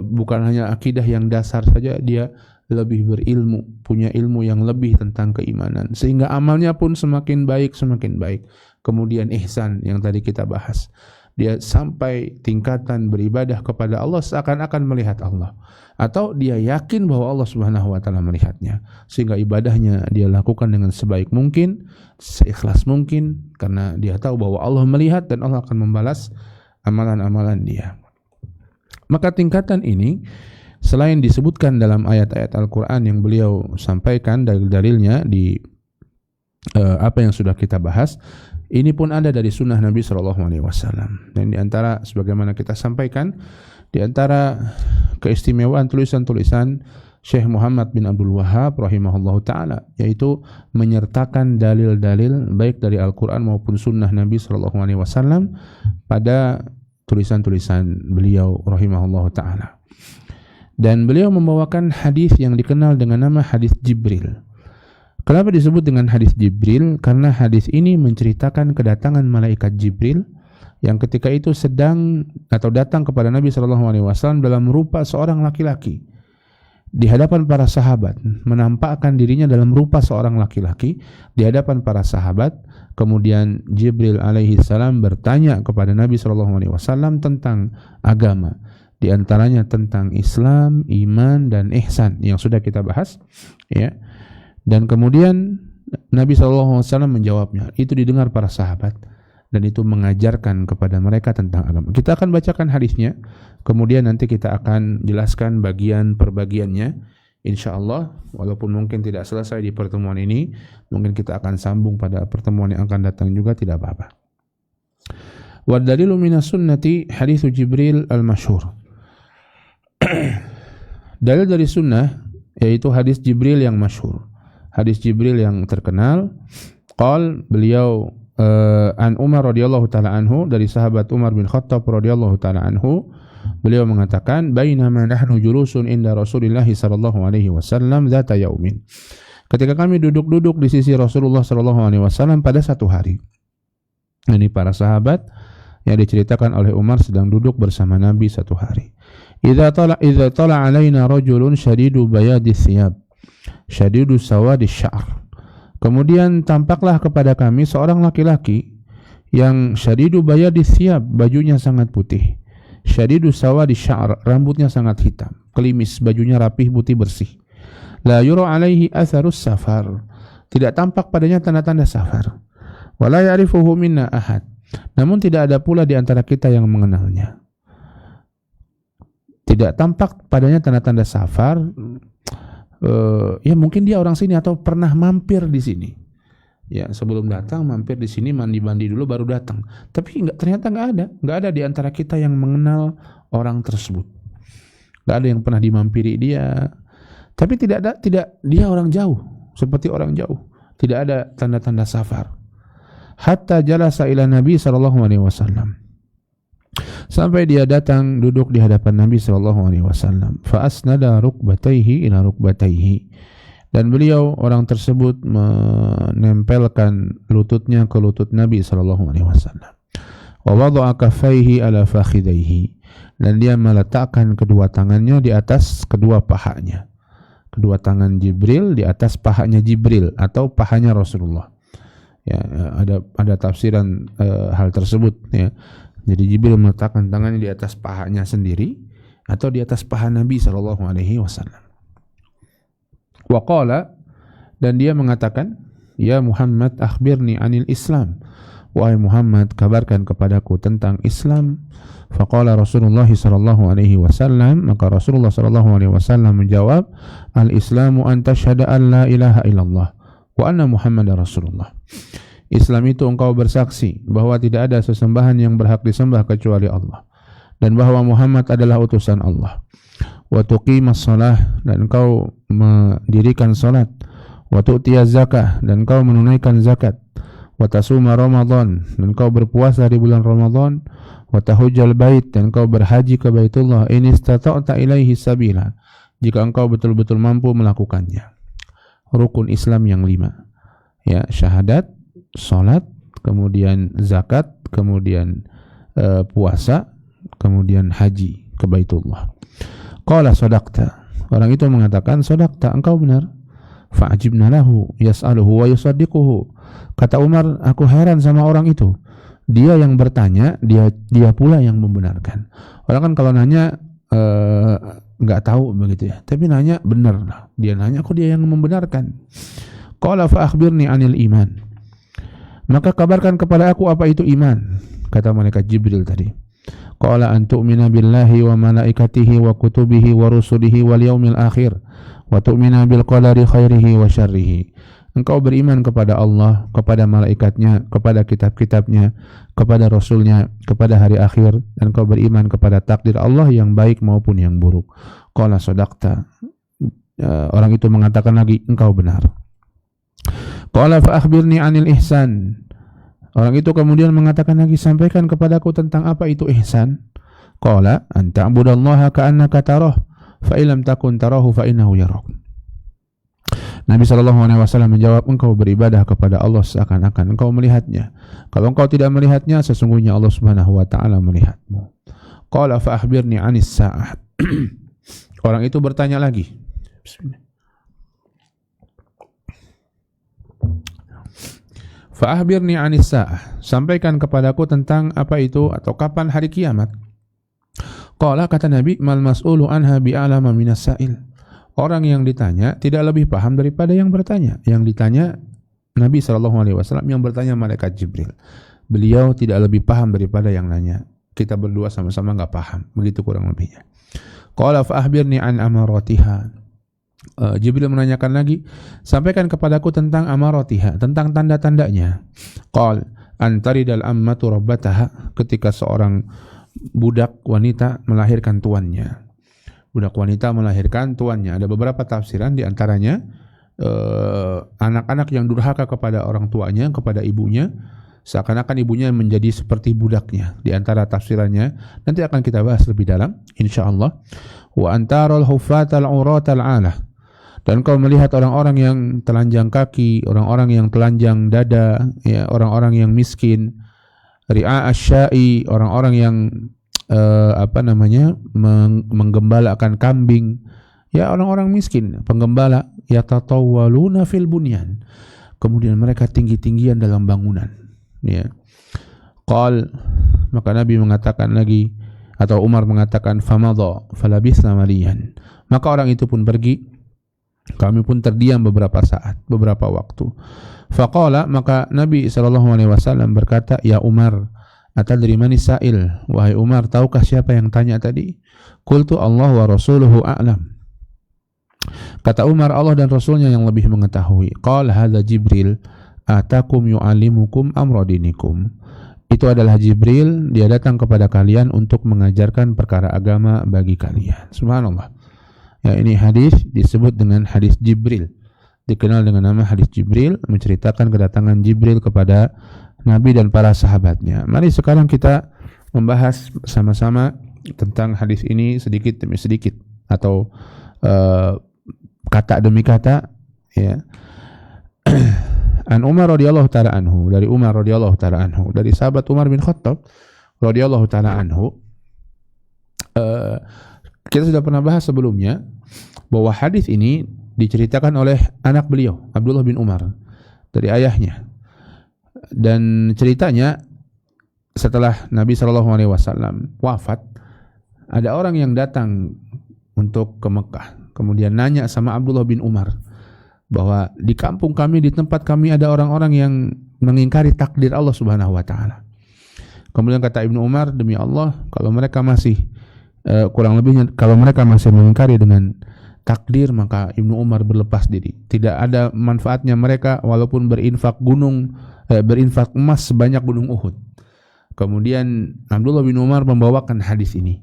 bukan hanya akidah yang dasar saja, dia lebih berilmu, punya ilmu yang lebih tentang keimanan, sehingga amalnya pun semakin baik, semakin baik. Kemudian ihsan yang tadi kita bahas, dia sampai tingkatan beribadah kepada Allah seakan-akan melihat Allah, atau dia yakin bahwa Allah Subhanahu wa taala melihatnya, sehingga ibadahnya dia lakukan dengan sebaik mungkin, seikhlas mungkin, karena dia tahu bahwa Allah melihat dan Allah akan membalas amalan-amalan dia. Maka tingkatan ini selain disebutkan dalam ayat-ayat Al-Quran yang beliau sampaikan dalil-dalilnya di apa yang sudah kita bahas, ini pun ada dari sunnah Nabi SAW. Dan di antara, sebagaimana kita sampaikan, di antara keistimewaan tulisan-tulisan Syekh Muhammad bin Abdul Wahhab rahimahullahu ta'ala, yaitu menyertakan dalil-dalil baik dari Al-Quran maupun sunnah Nabi SAW pada tulisan-tulisan beliau rahimahullahu ta'ala. Dan beliau membawakan hadis yang dikenal dengan nama hadis Jibril. Kenapa disebut dengan hadis Jibril? Karena hadis ini menceritakan kedatangan malaikat Jibril yang ketika itu sedang atau datang kepada Nabi SAW dalam rupa seorang laki-laki di hadapan para sahabat, menampakkan dirinya dalam rupa seorang laki-laki di hadapan para sahabat. Kemudian Jibril alaihi salam bertanya kepada Nabi SAW tentang agama, Di antaranya tentang Islam, iman, dan ihsan yang sudah kita bahas, ya. Dan kemudian Nabi SAW menjawabnya. Itu didengar para sahabat dan itu mengajarkan kepada mereka tentang agama. Kita akan bacakan hadisnya, kemudian nanti kita akan jelaskan bagian per bagiannya. InsyaAllah, walaupun mungkin tidak selesai di pertemuan ini, mungkin kita akan sambung pada pertemuan yang akan datang juga, tidak apa-apa. Wa dalilu minas sunnati hadithu Jibril al-masyhur. Dalil dari sunnah yaitu hadis Jibril yang masyhur. Hadis Jibril yang terkenal. Qal, beliau an Umar radhiyallahu taala anhu, dari sahabat Umar bin Khattab radhiyallahu taala anhu, beliau mengatakan, bainama nahnu julusun inda Rasulillah sallallahu alaihi wasallam dzata yaumin. Ketika kami duduk-duduk di sisi Rasulullah sallallahu alaihi wasallam pada satu hari. Ini para sahabat yang diceritakan oleh Umar sedang duduk bersama Nabi satu hari. Idza tala alaina rajulun shadidu bayadi thiyab, shadidu sawadi sya'r. Kemudian tampaklah kepada kami seorang laki-laki yang shadidu bayadi thiyab, bajunya sangat putih. Shadidu sawadi sya'r, rambutnya sangat hitam, kelimis, bajunya rapih, putih, bersih. La yura alaihi atharus safar, tidak tampak padanya tanda-tanda safar. Wa la ya'rifuhu minna ahad, namun tidak ada pula di antara kita yang mengenalnya. Tidak tampak padanya tanda-tanda safar. Ya mungkin dia orang sini atau pernah mampir di sini. Ya, sebelum datang mampir di sini, mandi-mandi dulu baru datang. Tapi ternyata nggak ada di antara kita yang mengenal orang tersebut. Nggak ada yang pernah dimampiri dia. Tapi tidak dia orang jauh, seperti orang jauh. Tidak ada tanda-tanda safar. Hatta jalasa ila Nabi sallallahu alaihi wasallam. Sampai dia datang duduk di hadapan Nabi sallallahu alaihi wasallam. Fa asnada rukbatayhi ila rukbatayhi. Dan beliau, orang tersebut, menempelkan lututnya ke lutut Nabi sallallahu alaihi wasallam. Wa wada'a kaffayhi ala fakhidayhi. Dan dia meletakkan kedua tangannya di atas kedua pahanya. Kedua tangan Jibril di atas pahanya Jibril atau pahanya Rasulullah. Ya, ada tafsiran hal tersebut, ya. Jadi Jibril meletakkan tangannya di atas pahanya sendiri atau di atas paha Nabi sallallahu alaihi wasallam. Wa qala, dan dia mengatakan, ya Muhammad, akhbirni anil Islam. Wahai Muhammad, kabarkan kepadaku tentang Islam. Faqala Rasulullah sallallahu alaihi wasallam, maka Rasulullah sallallahu alaihi wasallam menjawab, al-Islamu an tashhada an la ilaha illallah wa anna Muhammadar Rasulullah. Islam itu engkau bersaksi bahwa tidak ada sesembahan yang berhak disembah kecuali Allah, dan bahwa Muhammad adalah utusan Allah. Wa tuqimas shalah, dan engkau mendirikan salat. Wa tu'tiyaz zakah, dan engkau menunaikan zakat. Wa tasuma Ramadan, dan engkau berpuasa di bulan Ramadan. Wa tahujjal bait, dan engkau berhaji ke Baitullah. In istata'ta ilaihi sabila, jika engkau betul-betul mampu melakukannya. Rukun Islam yang 5. Ya, syahadat, salat, kemudian zakat, kemudian puasa, kemudian haji ke Baitullah. Qala sadaqta, orang itu mengatakan, sadaqta, engkau benar. Fa'ajibna lahu yas'aluhu wa yusaddiquhu. Kata Umar, aku heran sama orang itu. Dia yang bertanya, dia pula yang membenarkan. Orang kan kalau nanya enggak tahu begitu ya. Tapi nanya benar. Dia nanya, kok dia yang membenarkan. Qala fa akhbirni 'anil iman. Maka kabarkan kepada aku apa itu iman. Kata malaikat Jibril tadi. Qala an tu'mina billahi wa malaikatihi wa kutubihi wa rusulihi wal yaumil akhir wa tu'mina bil qadari khairihi wa syarrihi. Engkau beriman kepada Allah, kepada malaikatnya, kepada kitab-kitabnya, kepada rasulnya, kepada hari akhir, dan engkau beriman kepada takdir Allah yang baik maupun yang buruk. Qala sadaqta. Orang itu mengatakan lagi, engkau benar. Qala fa akhbirni 'anil ihsan. Orang itu kemudian mengatakan lagi, sampaikan kepadaku tentang apa itu ihsan. Qala an ta'budallaha ka'annaka tarah fa illam takun tarahu fa innahu yarak. Nabi SAW menjawab, engkau beribadah kepada Allah seakan-akan engkau melihatnya. Kalau engkau tidak melihatnya, sesungguhnya Allah Subhanahu wa taala melihatmu. Qala fa akhbirni 'anis sa'ah. Orang itu bertanya lagi. Fa akhbirni 'anis sa'ah. Sampaikan kepadaku tentang apa itu atau kapan hari kiamat. Qala, kata Nabi, mal mas'ulu anha bi'alama minas sa'il. Orang yang ditanya tidak lebih paham daripada yang bertanya. Yang ditanya Nabi SAW, yang bertanya malaikat Jibril. Beliau tidak lebih paham daripada yang nanya. Kita berdua sama-sama enggak paham. Begitu kurang lebihnya. Qala fa akhbirni an amaratiha. Jibril menanyakan lagi, sampaikan kepadaku tentang amaratiha, tentang tanda-tandanya. Qal antaridal ammatu rabbataha, ketika seorang budak wanita melahirkan tuannya. Budak wanita melahirkan tuannya. Ada beberapa tafsiran, di antaranya anak-anak yang durhaka kepada orang tuanya, kepada ibunya, seakan-akan ibunya menjadi seperti budaknya. Di antara tafsirannya nanti akan kita bahas lebih dalam insyaallah. Wa antarul hufatal uratal alah, dan kau melihat orang-orang yang telanjang kaki, orang-orang yang telanjang dada, ya, orang-orang yang miskin, ri'a asya'i, orang-orang yang menggembalakan kambing, ya, orang-orang miskin, penggembala, yatatawwaluna fil bunyan, kemudian mereka tinggi-tinggian dalam bangunan, ya. Qal, maka Nabi mengatakan lagi, atau Umar mengatakan, famadha falabithna maliyan, maka orang itu pun pergi, kami pun terdiam beberapa saat, beberapa waktu. Faqala, maka Nabi SAW berkata, ya Umar, atadri manis sa'il, wahai Umar, tahukah siapa yang tanya tadi? Qultu Allah wa rasuluhu a'lam. Kata Umar, Allah dan Rasulnya yang lebih mengetahui. Qala hadza Jibril atakum yu'allimukum amra dinikum. Itu adalah Jibril, dia datang kepada kalian untuk mengajarkan perkara agama bagi kalian. Subhanallah. Ya, ini hadis disebut dengan hadis Jibril. Dikenal dengan nama hadis Jibril, menceritakan kedatangan Jibril kepada Nabi dan para sahabatnya. Mari sekarang kita membahas sama-sama tentang hadis ini sedikit demi sedikit, atau kata demi kata, ya. An Umar radhiyallahu taala anhu, dari Umar radhiyallahu taala anhu, dari sahabat Umar bin Khattab radhiyallahu taala anhu. Kita sudah pernah bahas sebelumnya bahwa hadis ini diceritakan oleh anak beliau, Abdullah bin Umar, dari ayahnya. Dan ceritanya, setelah Nabi SAW wafat, ada orang yang datang untuk ke Mekah, kemudian nanya sama Abdullah bin Umar bahwa di kampung kami, di tempat kami ada orang-orang yang mengingkari takdir Allah Subhanahu wa taala. Kemudian kata Ibnu Umar, demi Allah, kalau mereka masih kurang lebihnya, kalau mereka masih mengingkari dengan takdir, maka Ibnu Umar berlepas diri. Tidak ada manfaatnya mereka walaupun berinfak emas sebanyak gunung Uhud. Kemudian Abdullah bin Umar membawakan hadis ini,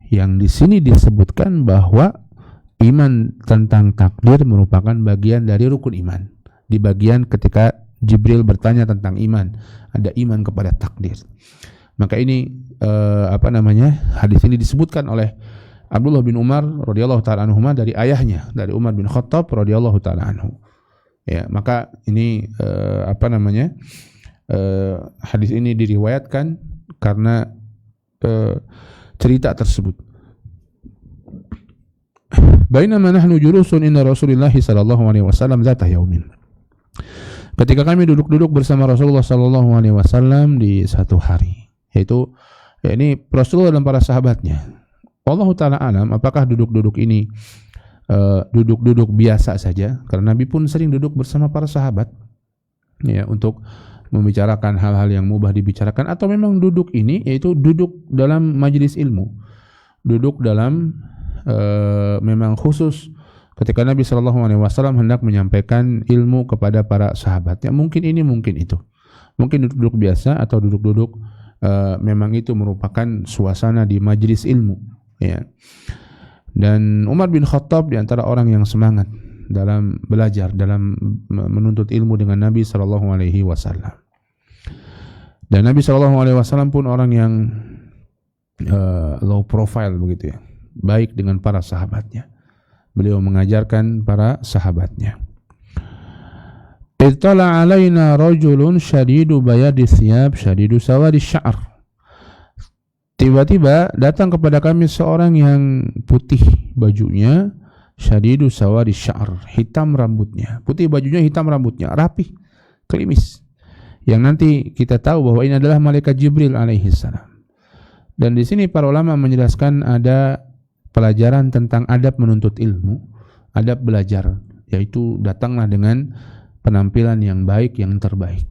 yang di sini disebutkan bahwa iman tentang takdir merupakan bagian dari rukun iman. Di bagian ketika Jibril bertanya tentang iman, ada iman kepada takdir. Maka ini hadis ini disebutkan oleh Abdullah bin Umar radhiyallahu taala anhu dari ayahnya, dari Umar bin Khattab radhiyallahu taala anhu. Ya, maka ini hadis ini diriwayatkan karena cerita tersebut. Bainama nahnu julusun inda Rasulillah sallallahu alaihi wasallam zata yaumin. Ketika kami duduk-duduk bersama Rasulullah sallallahu alaihi wasallam di satu hari, yaitu ini Rasulullah dan para sahabatnya. Wallahu taala alam, apakah duduk-duduk ini duduk-duduk biasa saja, karena Nabi pun sering duduk bersama para sahabat, ya, untuk membicarakan hal-hal yang mubah dibicarakan, atau memang duduk ini yaitu duduk dalam majelis ilmu, duduk dalam memang khusus ketika Nabi SAW hendak menyampaikan ilmu kepada para sahabatnya. Mungkin ini, mungkin itu, mungkin duduk biasa atau duduk-duduk memang itu merupakan suasana di majelis ilmu, ya. Dan Umar bin Khattab di antara orang yang semangat dalam belajar, dalam menuntut ilmu dengan Nabi SAW. Dan Nabi SAW pun orang yang low profile begitu, ya, baik dengan para sahabatnya. Beliau mengajarkan para sahabatnya. Ittala alaina rajulun syadidu bayadi thiyab syadidu sawadi sya'r. Tiba-tiba datang kepada kami seorang yang putih bajunya, syadidu sawadi sya'r, hitam rambutnya. Putih bajunya, hitam rambutnya, rapi, klimis. Yang nanti kita tahu bahwa ini adalah malaikat Jibril alaihi salam. Dan di sini para ulama menjelaskan ada pelajaran tentang adab menuntut ilmu, adab belajar, yaitu datanglah dengan penampilan yang baik, yang terbaik.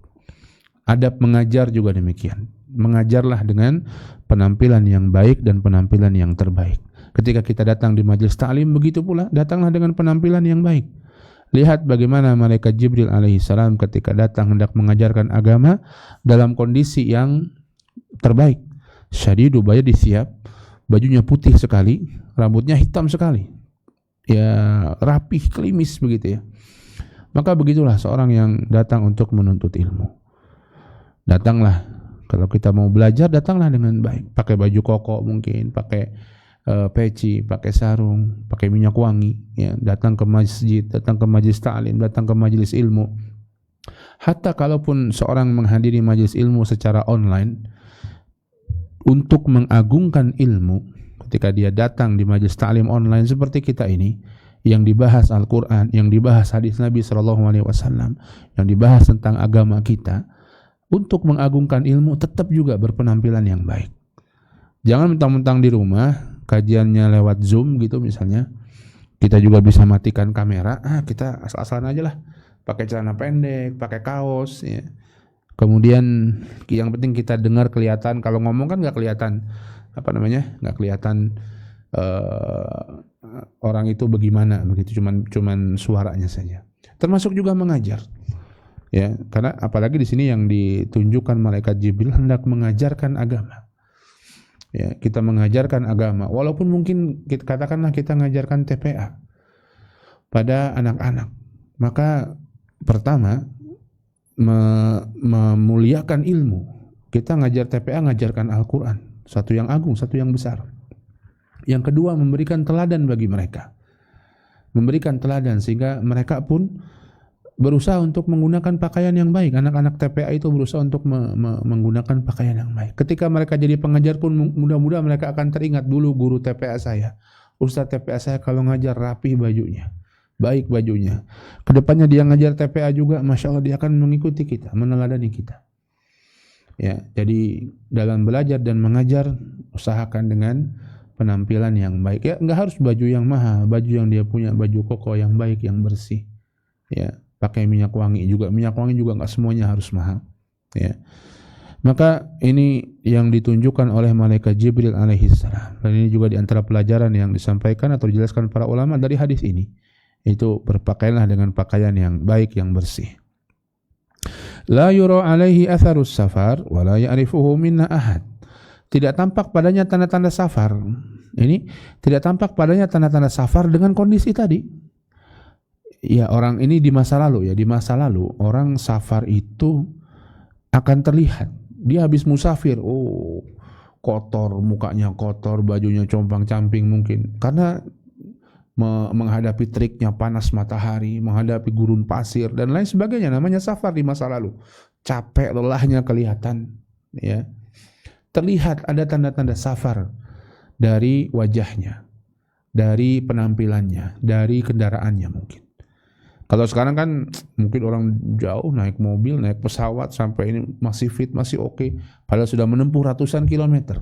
Adab mengajar juga demikian. Mengajarlah dengan penampilan yang baik dan penampilan yang terbaik. Ketika kita datang di majelis ta'lim, begitu pula datanglah dengan penampilan yang baik. Lihat bagaimana malaikat Jibril alaihissalam ketika datang hendak mengajarkan agama dalam kondisi yang terbaik. Syadidu bayadi thiyab, bajunya putih sekali, rambutnya hitam sekali. Ya, rapih, klimis begitu ya. Maka begitulah seorang yang datang untuk menuntut ilmu. Datanglah, kalau kita mau belajar, datanglah dengan baik. Pakai baju koko mungkin, pakai peci, pakai sarung, pakai minyak wangi, ya, datang ke masjid, datang ke majelis ta'lim, datang ke majelis ilmu. Hatta kalaupun seorang menghadiri majelis ilmu secara online, untuk mengagungkan ilmu, ketika dia datang di majelis ta'lim online seperti kita ini, yang dibahas Al-Quran, yang dibahas hadis Nabi SAW, yang dibahas tentang agama kita, untuk mengagungkan ilmu tetap juga berpenampilan yang baik. Jangan mentang-mentang di rumah kajiannya lewat Zoom gitu misalnya, kita juga bisa matikan kamera, kita asal-asalan aja lah, pakai celana pendek, pakai kaos, ya. Kemudian yang penting kita dengar kelihatan, kalau ngomong kan nggak kelihatan nggak kelihatan orang itu bagaimana begitu, cuman suaranya saja. Termasuk juga mengajar, ya, karena apalagi di sini yang ditunjukkan malaikat Jibril hendak mengajarkan agama. Ya, kita mengajarkan agama, walaupun mungkin katakanlah kita mengajarkan TPA pada anak-anak, maka pertama memuliakan ilmu. Kita ngajar TPA, ngajarkan Al-Quran, satu yang agung, satu yang besar. Yang kedua, memberikan teladan bagi mereka, memberikan teladan sehingga mereka pun berusaha untuk menggunakan pakaian yang baik. Anak-anak TPA itu berusaha untuk menggunakan pakaian yang baik. Ketika mereka jadi pengajar pun mudah-mudahan mereka akan teringat dulu guru TPA saya, Ustadz TPA saya kalau ngajar rapi bajunya, baik bajunya. Kedepannya dia ngajar TPA juga, masya Allah dia akan mengikuti kita, meneladani kita. Ya, jadi dalam belajar dan mengajar usahakan dengan penampilan yang baik. Ya, nggak harus baju yang mahal, baju yang dia punya, baju koko yang baik, yang bersih. Ya, pakai minyak wangi juga nggak semuanya harus mahal. Ya, maka ini yang ditunjukkan oleh malaikat Jibril alaihissalam. Dan ini juga diantara pelajaran yang disampaikan atau dijelaskan para ulama dari hadis ini. Itu berpakaianlah dengan pakaian yang baik, yang bersih. La yura alaihi atharus safar wa la ya'rifuhu minna ahad. Tidak tampak padanya tanda-tanda safar. Ini tidak tampak padanya tanda-tanda safar dengan kondisi tadi. Ya, orang ini di masa lalu, ya, di masa lalu orang safar itu akan terlihat. Dia habis musafir, kotor, mukanya kotor, bajunya compang-camping mungkin. Karena menghadapi teriknya panas matahari, menghadapi gurun pasir dan lain sebagainya, namanya safar di masa lalu. Capek, lelahnya kelihatan, ya. Terlihat ada tanda-tanda safar dari wajahnya, dari penampilannya, dari kendaraannya mungkin. Kalau sekarang kan mungkin orang jauh naik mobil, naik pesawat sampai ini masih fit, masih oke, padahal sudah menempuh ratusan kilometer.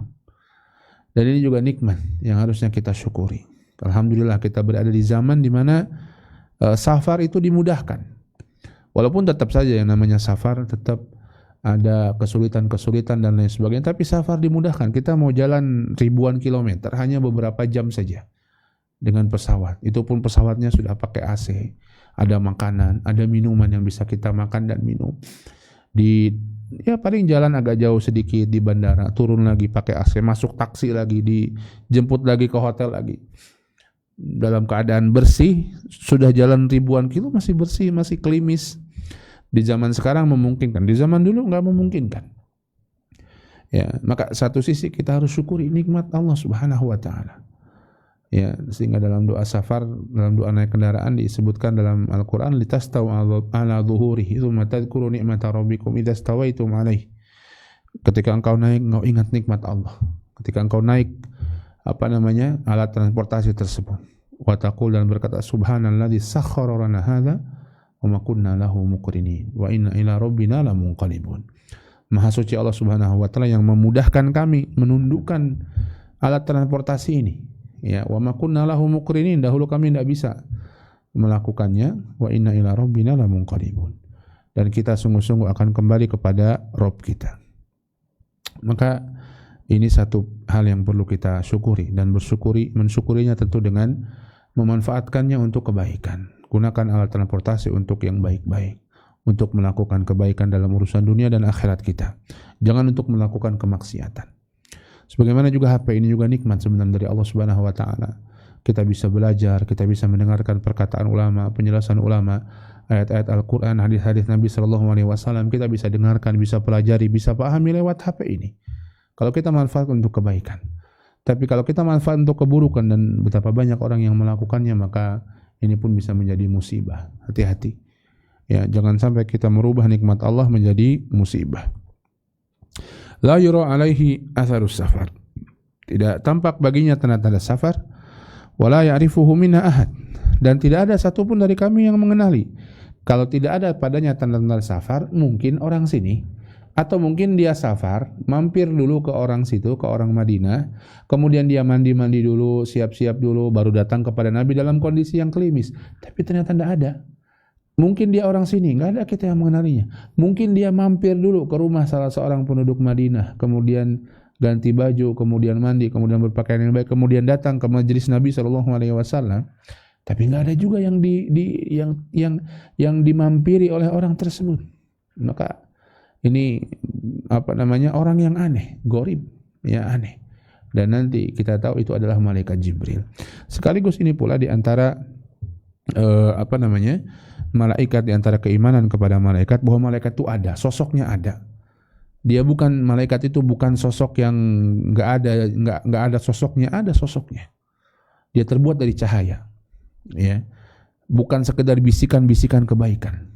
Dan ini juga nikmat yang harusnya kita syukuri. Alhamdulillah kita berada di zaman di mana safar itu dimudahkan. Walaupun tetap saja yang namanya safar tetap ada kesulitan-kesulitan dan lain sebagainya, tapi safar dimudahkan. Kita mau jalan ribuan kilometer hanya beberapa jam saja dengan pesawat. Itu pun pesawatnya sudah pakai AC, ada makanan, ada minuman yang bisa kita makan dan minum. Ya paling jalan agak jauh sedikit di bandara, turun lagi pakai AC, masuk taksi lagi, dijemput lagi ke hotel lagi. Dalam keadaan bersih, sudah jalan ribuan kilo masih bersih, masih klimis. Di zaman sekarang memungkinkan, di zaman dulu nggak memungkinkan. Ya, maka satu sisi kita harus syukuri nikmat Allah Subhanahu wa taala. Ya, sehingga dalam doa safar, dalam doa naik kendaraan disebutkan dalam Al-Qur'an litastaw ala dhuhurihi tsumma tadhkuru ni'mata rabbikum idza stawaitum alaihi. Ketika engkau naik, engkau ingat nikmat Allah. Ketika engkau naik alat transportasi tersebut. Wa taqul, dan berkata subhanalladzi sakhkhara lana hadza wa ma kunna lahu muqrinin wa inna ila rabbina lamunqalibun. Maha suci Allah Subhanahu wa taala yang memudahkan kami menundukkan alat transportasi ini. Ya, wa ma kunna lahu muqrinin, dahulu kami tidak bisa melakukannya, wa inna ila rabbina lamunqalibun. Dan kita sungguh-sungguh akan kembali kepada Rabb kita. Maka ini satu hal yang perlu kita syukuri, dan mensyukurinya tentu dengan memanfaatkannya untuk kebaikan. Gunakan alat transportasi untuk yang baik-baik, untuk melakukan kebaikan dalam urusan dunia dan akhirat kita. Jangan untuk melakukan kemaksiatan. Sebagaimana juga HP ini juga nikmat sebenarnya dari Allah Subhanahu wa taala. Kita bisa belajar, kita bisa mendengarkan perkataan ulama, penjelasan ulama, ayat-ayat Al-Qur'an, hadis-hadis Nabi sallallahu alaihi wasallam, kita bisa dengarkan, bisa pelajari, bisa pahami lewat HP ini. Kalau kita manfaatkan untuk kebaikan. Tapi kalau kita manfaat untuk keburukan, dan betapa banyak orang yang melakukannya, maka ini pun bisa menjadi musibah. Hati-hati. Ya, jangan sampai kita merubah nikmat Allah menjadi musibah. La yura alaihi atharus safar. Tidak tampak baginya tanda-tanda safar. Wala ya'rifuhu minna ahad. Dan tidak ada satupun dari kami yang mengenali. Kalau tidak ada padanya tanda-tanda safar, mungkin orang sini. Atau mungkin dia safar, mampir dulu ke orang situ, ke orang Madinah, kemudian dia mandi-mandi dulu, siap-siap dulu, baru datang kepada Nabi dalam kondisi yang klimis. Tapi ternyata tidak ada. Mungkin dia orang sini, nggak ada kita yang mengenalinya. Mungkin dia mampir dulu ke rumah salah seorang penduduk Madinah, kemudian ganti baju, kemudian mandi, kemudian berpakaian yang baik, kemudian datang ke majelis Nabi SAW. Tapi nggak ada juga yang dimampiri oleh orang tersebut. Maka ini orang yang aneh, gorib, ya aneh. Dan nanti kita tahu itu adalah malaikat Jibril. Sekaligus ini pula di antara malaikat, di antara keimanan kepada malaikat, bahwa malaikat itu ada, sosoknya ada. Dia bukan, malaikat itu bukan sosok yang enggak ada sosoknya, ada sosoknya. Dia terbuat dari cahaya. Ya. Bukan sekedar bisikan-bisikan kebaikan.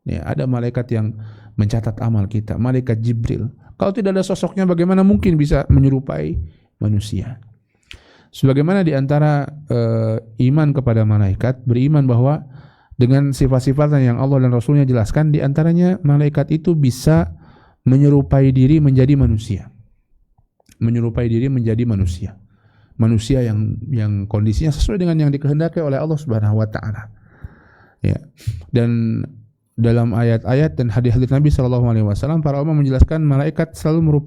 Ya, ada malaikat yang mencatat amal kita, malaikat Jibril. Kalau tidak ada sosoknya, bagaimana mungkin bisa menyerupai manusia? Sebagaimana di antara iman kepada malaikat, beriman bahwa dengan sifat-sifatnya yang Allah dan Rasulnya jelaskan, di antaranya malaikat itu bisa menyerupai diri menjadi manusia. Menyerupai diri menjadi manusia. Manusia yang kondisinya sesuai dengan yang dikehendaki oleh Allah Subhanahu wa taala. Ya. Dan dalam ayat-ayat dan hadis-hadis Nabi SAW, para ulama menjelaskan malaikat selalu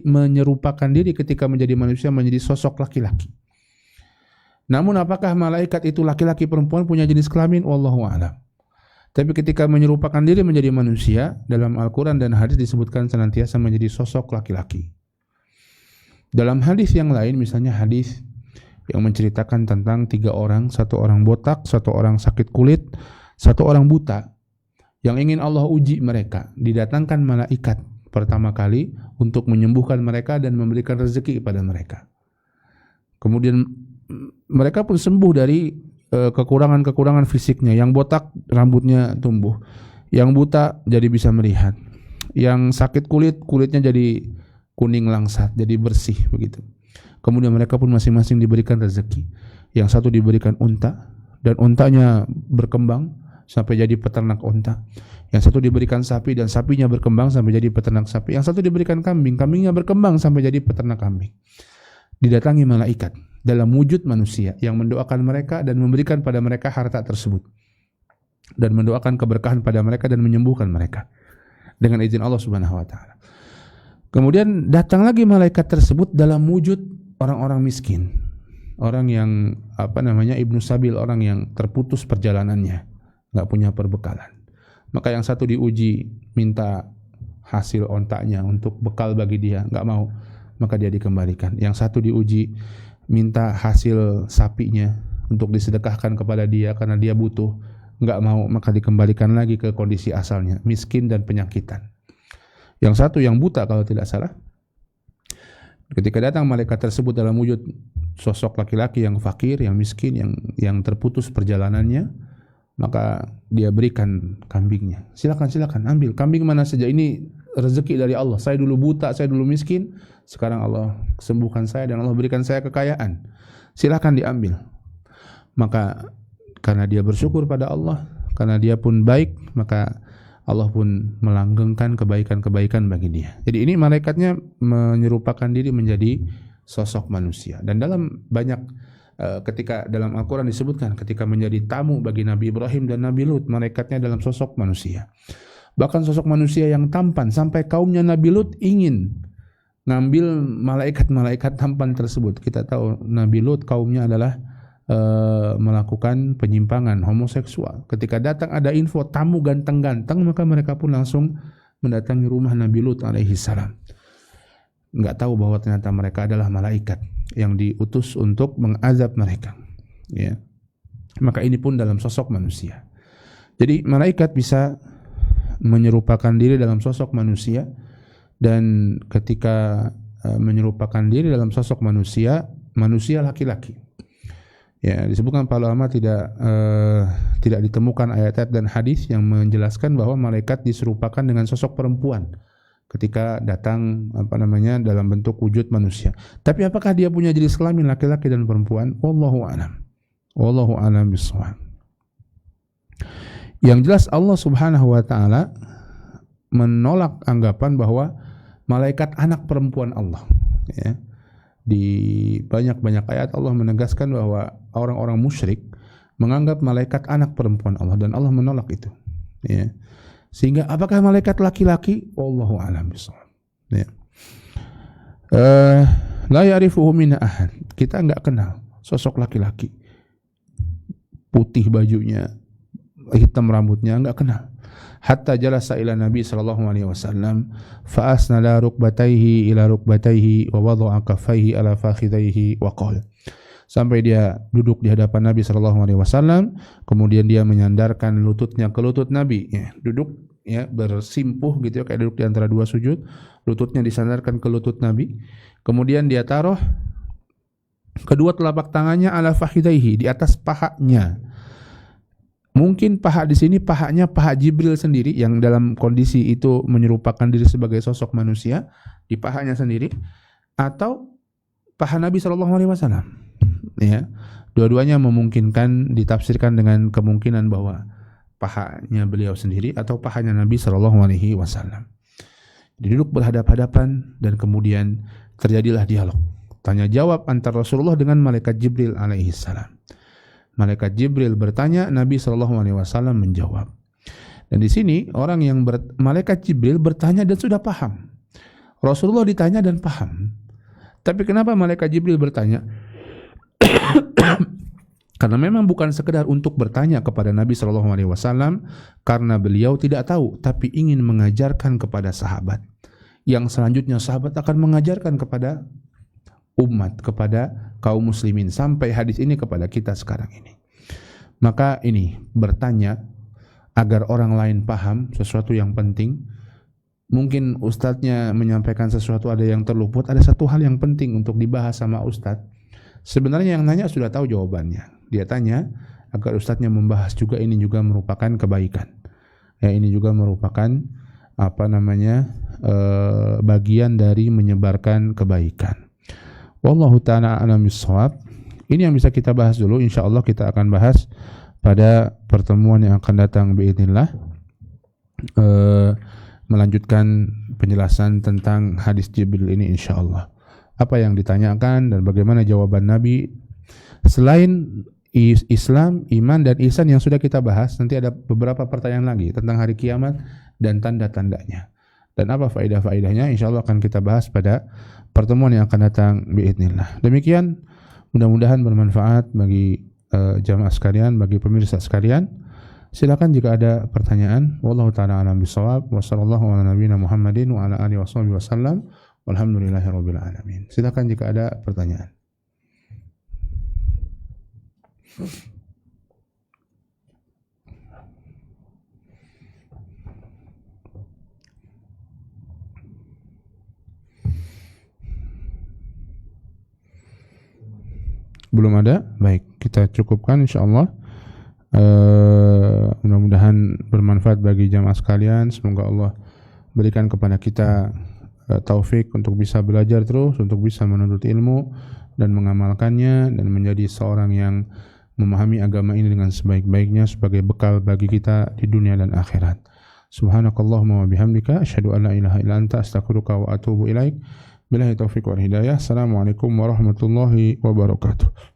menyerupakan diri ketika menjadi manusia menjadi sosok laki-laki. Namun apakah malaikat itu laki-laki perempuan punya jenis kelamin? Wallahu a'lam. Tapi ketika menyerupakan diri menjadi manusia, dalam Al-Quran dan hadis disebutkan senantiasa menjadi sosok laki-laki. Dalam hadis yang lain, misalnya hadis yang menceritakan tentang 3 orang, 1 orang botak, 1 orang sakit kulit, 1 orang buta, yang ingin Allah uji mereka, didatangkan malaikat pertama kali untuk menyembuhkan mereka dan memberikan rezeki kepada mereka. Kemudian mereka pun sembuh dari kekurangan-kekurangan fisiknya. Yang botak rambutnya tumbuh, yang buta jadi bisa melihat, yang sakit kulitnya jadi kuning langsat, jadi bersih begitu. Kemudian mereka pun masing-masing diberikan rezeki. Yang satu diberikan unta dan untanya berkembang sampai jadi peternak unta. Yang satu diberikan sapi dan sapinya berkembang sampai jadi peternak sapi. Yang satu diberikan kambing, kambingnya berkembang sampai jadi peternak kambing. Didatangi malaikat dalam wujud manusia yang mendoakan mereka dan memberikan pada mereka harta tersebut, dan mendoakan keberkahan pada mereka dan menyembuhkan mereka dengan izin Allah Subhanahu wa taala. Kemudian datang lagi malaikat tersebut dalam wujud orang-orang miskin, orang yang ibnu sabil, orang yang terputus perjalanannya, nggak punya perbekalan. Maka yang satu diuji minta hasil ontaknya untuk bekal bagi dia, nggak mau, maka dia dikembalikan. Yang satu diuji minta hasil sapinya untuk disedekahkan kepada dia karena dia butuh, nggak mau, maka dikembalikan lagi ke kondisi asalnya, miskin dan penyakitan. Yang satu yang buta kalau tidak salah, ketika datang malaikat tersebut dalam wujud sosok laki-laki yang fakir, yang miskin, yang terputus perjalanannya, maka dia berikan kambingnya. Silakan ambil kambing mana saja, ini rezeki dari Allah. Saya dulu buta, saya dulu miskin, sekarang Allah sembuhkan saya dan Allah berikan saya kekayaan. Silakan diambil. Maka karena dia bersyukur pada Allah, karena dia pun baik, maka Allah pun melanggengkan kebaikan-kebaikan bagi dia. Jadi ini malaikatnya menyerupakan diri menjadi sosok manusia. Dan dalam banyak ketika dalam Al-Quran disebutkan ketika menjadi tamu bagi Nabi Ibrahim dan Nabi Lut, malaikatnya dalam sosok manusia. Bahkan sosok manusia yang tampan sampai kaumnya Nabi Lut ingin ngambil malaikat-malaikat tampan tersebut. Kita tahu Nabi Lut kaumnya adalah melakukan penyimpangan homoseksual. Ketika datang ada info tamu ganteng-ganteng, maka mereka pun langsung mendatangi rumah Nabi Lut alaihi salam. Enggak tahu bahwa ternyata mereka adalah malaikat yang diutus untuk mengazab mereka. Ya. Maka ini pun dalam sosok manusia. Jadi malaikat bisa menyerupakan diri dalam sosok manusia, dan ketika menyerupakan diri dalam sosok manusia, manusia laki-laki. Ya, disebutkan para ulama tidak ditemukan ayat-ayat dan hadis yang menjelaskan bahwa malaikat diserupakan dengan sosok perempuan ketika datang dalam bentuk wujud manusia. Tapi apakah dia punya jenis kelamin laki-laki dan perempuan? Wallahu a'lam. Wallahu a'lam bishawab. Yang jelas Allah Subhanahu wa taala menolak anggapan bahwa malaikat anak perempuan Allah, ya. Di banyak-banyak ayat Allah menegaskan bahwa orang-orang musyrik menganggap malaikat anak perempuan Allah, dan Allah menolak itu. Ya. Sehingga apakah malaikat laki-laki? Wallahu a'lam bishawab. Ya. La ya'rifuhu minna ahad. Kita enggak kenal sosok laki-laki. Putih bajunya, hitam rambutnya, enggak kenal. Hatta jalasa ila Nabi sallallahu alaihi wasallam fa asnala rukbatayhi ila rukbatayhi wa wada'a kaffayhi ala fakhidayhi wa qala. Sampai dia duduk di hadapan Nabi sallallahu alaihi wasallam, kemudian dia menyandarkan lututnya ke lutut Nabi, ya, duduk ya bersimpuh gitu ya, kayak duduk di antara dua sujud, lututnya disandarkan ke lutut Nabi. Kemudian dia taruh kedua telapak tangannya ala fakhidayhi, di atas pahanya. Mungkin paha di sini pahanya paha Jibril sendiri yang dalam kondisi itu menyerupakan diri sebagai sosok manusia di pahanya sendiri, atau paha Nabi sallallahu alaihi wasallam. Ya. Dua-duanya memungkinkan ditafsirkan dengan kemungkinan bahwa pahanya beliau sendiri atau pahanya Nabi sallallahu alaihi wasallam. Duduk berhadap-hadapan dan kemudian terjadilah dialog, tanya jawab antara Rasulullah dengan malaikat Jibril alaihi salam. Malaikat Jibril bertanya, Nabi sallallahu alaihi wasallam menjawab. Dan di sini orang yang malaikat Jibril bertanya dan sudah paham. Rasulullah ditanya dan paham. Tapi kenapa malaikat Jibril bertanya? Karena memang bukan sekedar untuk bertanya kepada Nabi sallallahu alaihi wasallam, karena beliau tidak tahu, tapi ingin mengajarkan kepada sahabat. Yang selanjutnya sahabat akan mengajarkan kepada umat, kepada kaum muslimin, sampai hadis ini kepada kita sekarang ini. Maka ini bertanya agar orang lain paham sesuatu yang penting. Mungkin ustadznya menyampaikan sesuatu, ada yang terluput, ada satu hal yang penting untuk dibahas sama ustadz. Sebenarnya yang nanya sudah tahu jawabannya. Dia tanya agar ustadznya membahas juga, ini juga merupakan kebaikan. Ya, ini juga merupakan bagian dari menyebarkan kebaikan. Wallahu ta'ala a'lam bishawab. Ini yang bisa kita bahas dulu. Insyaallah kita akan bahas pada pertemuan yang akan datang biidznillah, melanjutkan penjelasan tentang hadis Jibril ini insyaallah. Apa yang ditanyakan dan bagaimana jawaban Nabi. Selain Islam, iman dan ihsan yang sudah kita bahas, nanti ada beberapa pertanyaan lagi tentang hari kiamat dan tanda-tandanya. Dan apa faedah-faedahnya insyaallah akan kita bahas pada pertemuan yang akan datang biidznillah. Demikian, mudah-mudahan bermanfaat bagi jamaah sekalian, bagi pemirsa sekalian. Silakan jika ada pertanyaan. Wallahu taala a'lam bishawab. Wa sallallahu ala nabiyyina Muhammadin wa ala alihi washabihi wasallam. Walhamdulillahirabbil alamin. Silakan jika ada pertanyaan. Belum ada? Baik, kita cukupkan insyaallah. Mudah-mudahan bermanfaat bagi jamaah sekalian. Semoga Allah berikan kepada kita taufik untuk bisa belajar terus, untuk bisa menuntut ilmu dan mengamalkannya, dan menjadi seorang yang memahami agama ini dengan sebaik-baiknya sebagai bekal bagi kita di dunia dan akhirat. Subhanakallahumma wa bihamdika asyhadu an la ilaha illa anta astaghfiruka wa atubu ilaik. Billahi taufiq wal hidayah. Assalamualaikum warahmatullahi wabarakatuh.